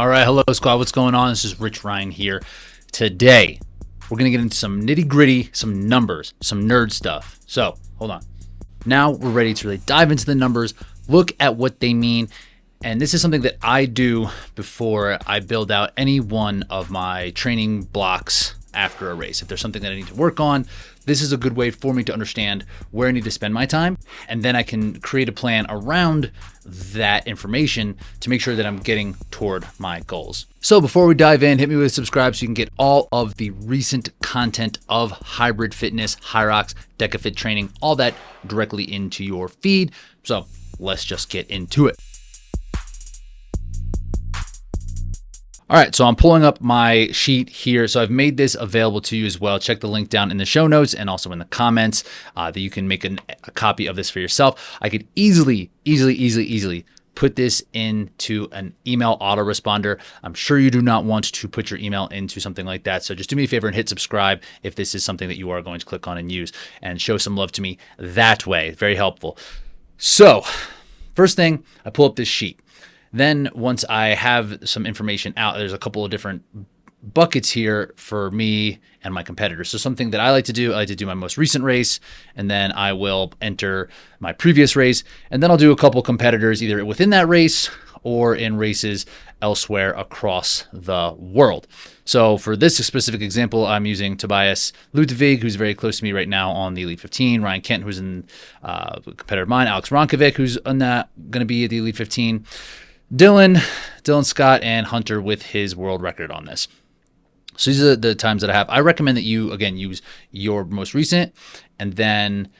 All right, hello squad, what's going on? This is Rich Ryan here. Today, we're gonna get into some nitty gritty, some numbers, some nerd stuff. So, hold on. Now we're ready to really dive into the numbers, look at what they mean, and this is something that I do before I build out any one of my training blocks after a race. If there's something that I need to work on, this is a good way for me to understand where I need to spend my time, and then I can create a plan around that information to make sure that I'm getting toward my goals. So before we dive in, hit me with a subscribe so you can get all of the recent content of hybrid fitness, Hyrox, DecaFit training, all that directly into your feed. So let's just get into it. All right, so I'm pulling up my sheet here. So I've made this available to you as well. Check the link down in the show notes and also in the comments that you can make a copy of this for yourself. I could easily put this into an email autoresponder. I'm sure you do not want to put your email into something like that. So just do me a favor and hit subscribe if this is something that you are going to click on and use, and show some love to me that way. Very helpful. So first thing, I pull up this sheet. Then once I have some information out, there's a couple of different buckets here for me and my competitors. So something that I like to do my most recent race, and then I will enter my previous race, and then I'll do a couple competitors either within that race or in races elsewhere across the world. So for this specific example, I'm using Tobias Ludwig, who's very close to me right now on the Elite 15, Ryan Kent, who's a competitor of mine, Alex Ronkovic, who's going to be at the Elite 15, Dylan Scott, and Hunter with his world record on this. So these are the times that I have. I recommend that you, again, use your most recent and then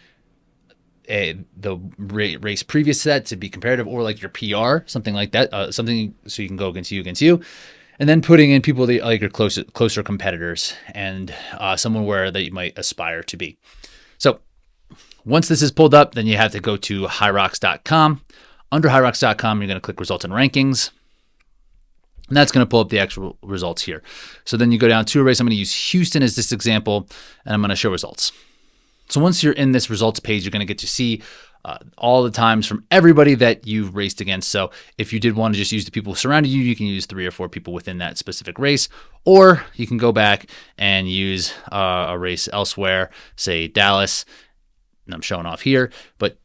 the race previous to that to be comparative, or like your PR, something like that, something so you can go against you, and then putting in people that like your closer competitors and someone where that you might aspire to be. So once this is pulled up, then you have to go to Hyrox.com. Under Hyrox.com, you're going to click Results and Rankings, and that's going to pull up the actual results here. So then you go down to a race. I'm going to use Houston as this example, and I'm going to show results. So once you're in this results page, you're going to get to see all the times from everybody that you've raced against. So if you did want to just use the people surrounding you, you can use 3 or 4 people within that specific race, or you can go back and use a race elsewhere, say Dallas, and I'm showing off here, but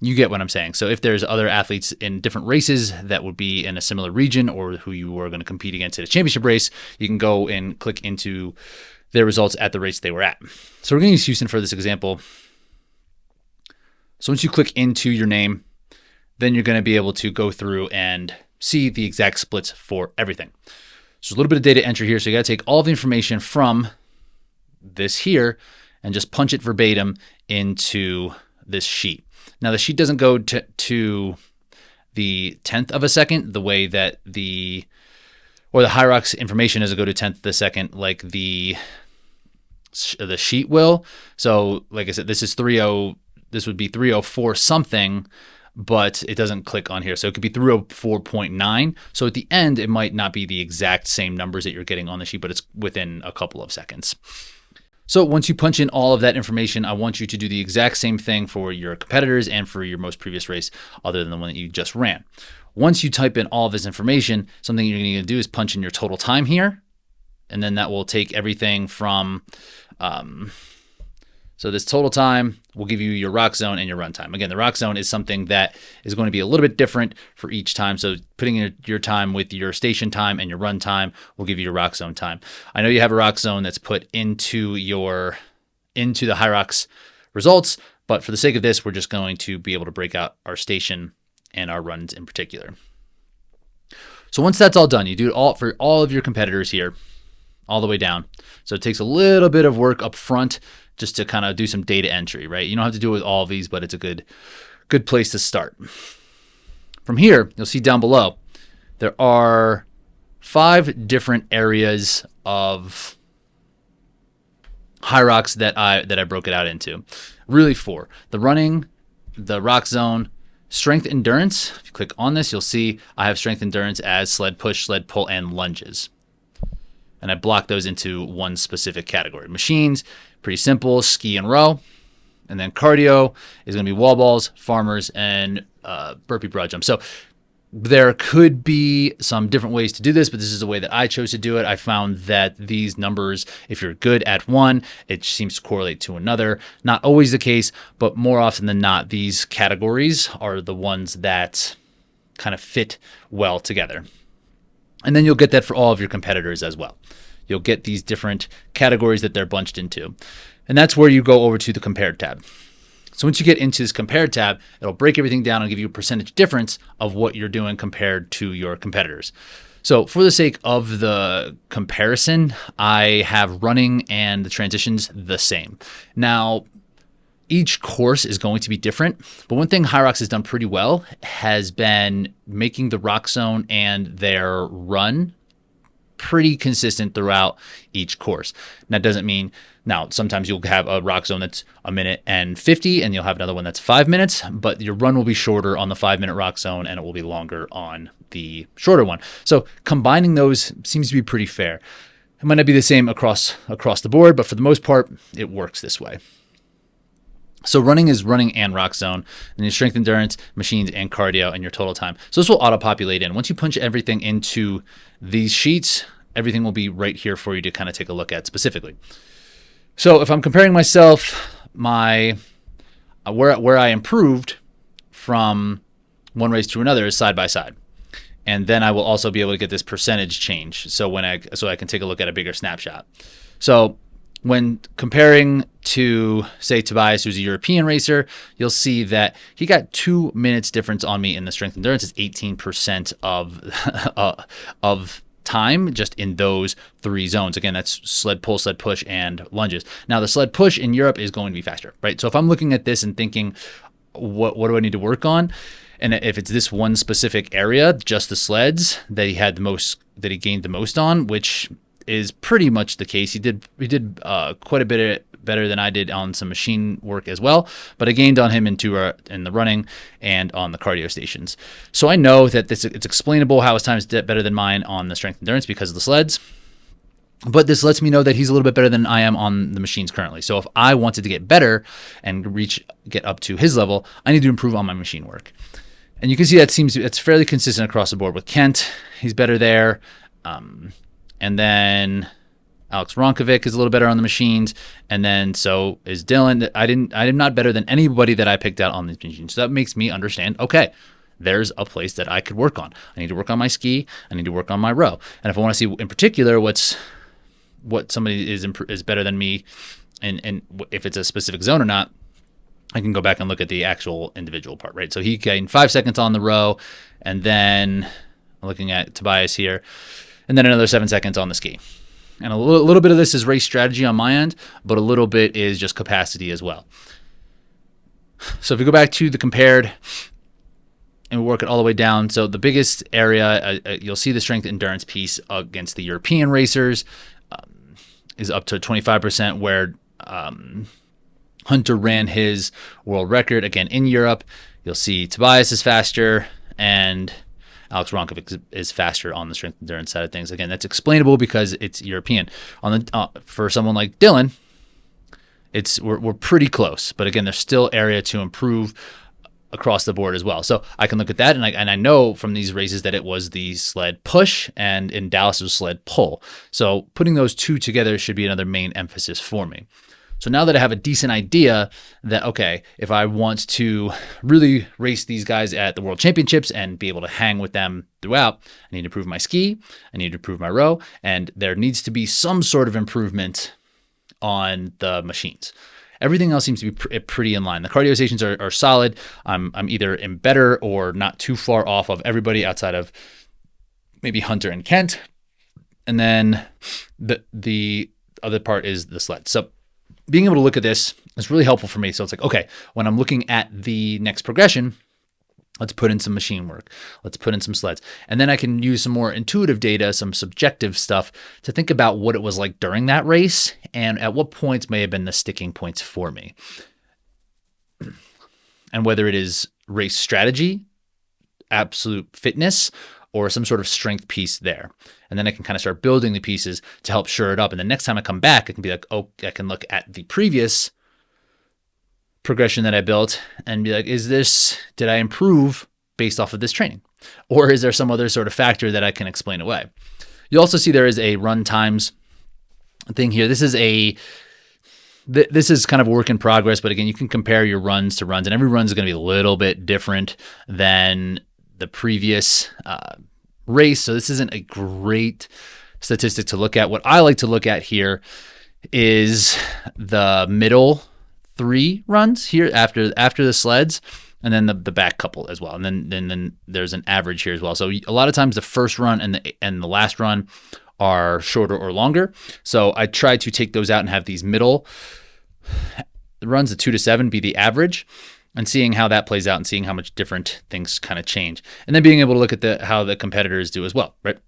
you get what I'm saying. So if there's other athletes in different races that would be in a similar region or who you are going to compete against at a championship race, you can go and click into their results at the race they were at. So we're going to use Houston for this example. So once you click into your name, then you're going to be able to go through and see the exact splits for everything. So a little bit of data entry here. So you got to take all the information from this here and just punch it verbatim into this sheet. Now the sheet doesn't go to the 10th of a second the way that the Hyrox information doesn't go to 10th of the second like the sheet will. So like I said, this would be 304 something, but it doesn't click on here. So it could be 304.9. So at the end, it might not be the exact same numbers that you're getting on the sheet, but it's within a couple of seconds. So once you punch in all of that information, I want you to do the exact same thing for your competitors and for your most previous race other than the one that you just ran. Once you type in all of this information, something you're going to do is punch in your total time here, and then that will take everything from so this total time will give you your rock zone and your run time. Again, the rock zone is something that is going to be a little bit different for each time. So putting in your time with your station time and your run time will give you your rock zone time. I know you have a rock zone that's put into the Hyrox results, but for the sake of this, we're just going to be able to break out our station and our runs in particular. So once that's all done, you do it all for all of your competitors here, all the way down. So it takes a little bit of work up front just to kind of do some data entry, right? You don't have to do it with all of these, but it's a good place to start. From here, you'll see down below, there are 5 different areas of Hyrox that I broke it out into. Really 4. The running, the rock zone, strength endurance. If you click on this, you'll see I have strength endurance as sled push, sled pull, and lunges. And I block those into one specific category. Machines, pretty simple, ski and row. And then cardio is going to be wall balls, farmers, and burpee broad jump. So There could be some different ways to do this, but this is the way that I chose to do it. I found that these numbers, if you're good at one, it seems to correlate to another. Not always the case, but more often than not, these categories are the ones that kind of fit well together. And then you'll get that for all of your competitors as well. You'll get these different categories that they're bunched into. And that's where you go over to the compared tab. So once you get into this compared tab, it'll break everything down and give you a percentage difference of what you're doing compared to your competitors. So for the sake of the comparison, I have running and the transitions the same. Now, each course is going to be different, but one thing Hyrox has done pretty well has been making the rock zone and their run pretty consistent throughout each course. And that doesn't mean, now sometimes you'll have a rock zone that's 1:50 and you'll have another one that's 5 minutes, but your run will be shorter on the 5-minute rock zone and it will be longer on the shorter one. So combining those seems to be pretty fair. It might not be the same across the board, but for the most part, it works this way. So running is running and rock zone, and your strength endurance, machines, and cardio, and your total time. So this will auto-populate in. Once you punch everything into these sheets, everything will be right here for you to kind of take a look at specifically. So if I'm comparing myself, where I improved from one race to another is side by side. And then I will also be able to get this percentage change. So I can take a look at a bigger snapshot. So when comparing to, say, Tobias, who's a European racer, you'll see that he got 2 minutes difference on me in the strength endurance. It's 18% of time just in those 3 zones. Again, that's sled pull, sled push, and lunges. Now, the sled push in Europe is going to be faster, right? So if I'm looking at this and thinking, what do I need to work on? And if it's this one specific area, just the sleds that he gained the most on, which is pretty much the case. He did quite a bit better than I did on some machine work as well, but I gained on him in the running and on the cardio stations. So I know that it's explainable how his time is better than mine on the strength endurance because of the sleds. But this lets me know that he's a little bit better than I am on the machines currently. So if I wanted to get better and get up to his level, I need to improve on my machine work. And you can see it's fairly consistent across the board with Kent. He's better there. And then Alex Ronkovic is a little better on the machines. And then so is Dylan. I'm not better than anybody that I picked out on these machines. So that makes me understand, okay, there's a place that I could work on. I need to work on my ski. I need to work on my row. And if I want to see in particular what somebody is better than me and if it's a specific zone or not, I can go back and look at the actual individual part, right? So he gained 5 seconds on the row, and then I'm looking at Tobias here, and then another 7 seconds on the ski. And a little bit of this is race strategy on my end, but a little bit is just capacity as well. So if we go back to the compared and we work it all the way down, so the biggest area, you'll see the strength endurance piece against the European racers is up to 25%, where Hunter ran his world record again in Europe. You'll see Tobias is faster and Alex Ronkovic is faster on the strength endurance side of things. Again, that's explainable because it's European. For someone like Dylan, we're pretty close, but again, there's still area to improve across the board as well. So I can look at that, and I know from these races that it was the sled push, and in Dallas it was sled pull. So putting those two together should be another main emphasis for me. So now that I have a decent idea that, okay, if I want to really race these guys at the World Championships and be able to hang with them throughout, I need to improve my ski, I need to improve my row, and there needs to be some sort of improvement on the machines. Everything else seems to be pretty in line. The cardio stations are solid. I'm either in better or not too far off of everybody outside of maybe Hunter and Kent. And then the other part is the sled. So being able to look at this is really helpful for me. So it's like, okay, when I'm looking at the next progression, let's put in some machine work. Let's put in some sleds. And then I can use some more intuitive data, some subjective stuff to think about what it was like during that race and at what points may have been the sticking points for me. And whether it is race strategy, absolute fitness, or some sort of strength piece there. And then I can kind of start building the pieces to help shore it up. And the next time I come back, I can be like, oh, I can look at the previous progression that I built and be like, did I improve based off of this training? Or is there some other sort of factor that I can explain away? You'll also see there is a run times thing here. This is kind of a work in progress, but again, you can compare your runs to runs, and every run is going to be a little bit different than the previous race. So this isn't a great statistic to look at. What I like to look at here is the middle 3 runs here after the sleds, and then the back couple as well. And then there's an average here as well. So a lot of times the first run and the last run are shorter or longer. So I try to take those out and have these middle runs, the 2 to 7, be the average, and seeing how that plays out and seeing how much different things kind of change. And then being able to look at how the competitors do as well, right?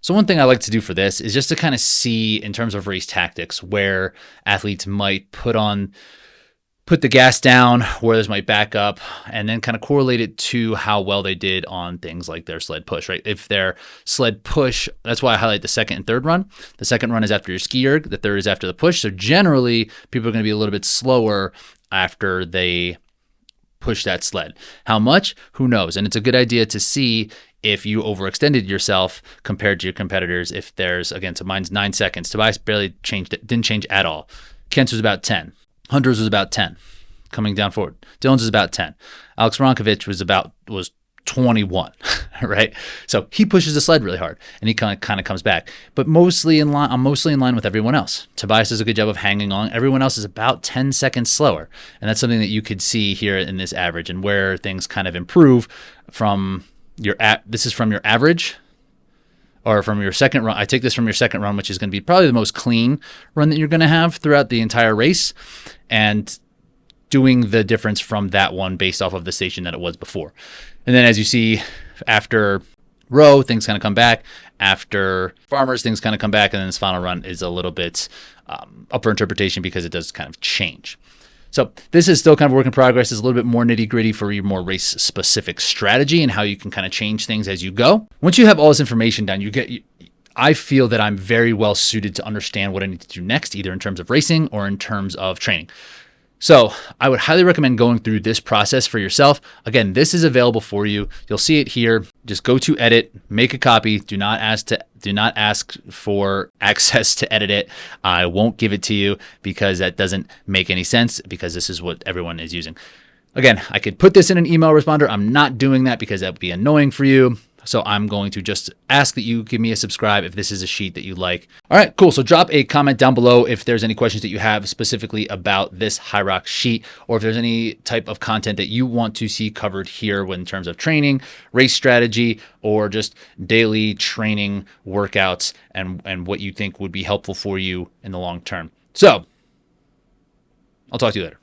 So one thing I like to do for this is just to kind of see in terms of race tactics where athletes might put the gas down, where this might back up, and then kind of correlate it to how well they did on things like their sled push, right? If their sled push, that's why I highlight the second and third run. The second run is after your ski erg, the third is after the push. So generally, people are going to be a little bit slower after they push that sled. How much? Who knows? And it's a good idea to see if you overextended yourself compared to your competitors. If there's, again, so mine's 9 seconds. Tobias barely didn't change at all. Kent's was about 10. Hunter's was about 10 coming down forward. Dylan's was about 10. Alex Ronkovich was 21, right? So he pushes the sled really hard and he kind of comes back, but I'm mostly in line with everyone else. Tobias does a good job of hanging on. Everyone else is about 10 seconds slower. And that's something that you could see here in this average, and where things kind of improve from this is from your average, or from your second run. I take this from your second run, which is going to be probably the most clean run that you're going to have throughout the entire race, and doing the difference from that one based off of the station that it was before. And then as you see, after row, things kind of come back. After farmers, things kind of come back. And then this final run is a little bit up for interpretation because it does kind of change. So this is still kind of a work in progress. It's a little bit more nitty gritty for your more race specific strategy and how you can kind of change things as you go. Once you have all this information done, I feel that I'm very well suited to understand what I need to do next, either in terms of racing or in terms of training. So I would highly recommend going through this process for yourself. Again, this is available for you. You'll see it here. Just go to edit, make a copy. Do not ask for access to edit it. I won't give it to you because that doesn't make any sense, because this is what everyone is using. Again, I could put this in an email responder. I'm not doing that because that would be annoying for you. So I'm going to just ask that you give me a subscribe if this is a sheet that you like. All right, cool. So drop a comment down below if there's any questions that you have specifically about this Hyrox sheet, or if there's any type of content that you want to see covered here in terms of training, race strategy, or just daily training workouts, and what you think would be helpful for you in the long term. So I'll talk to you later.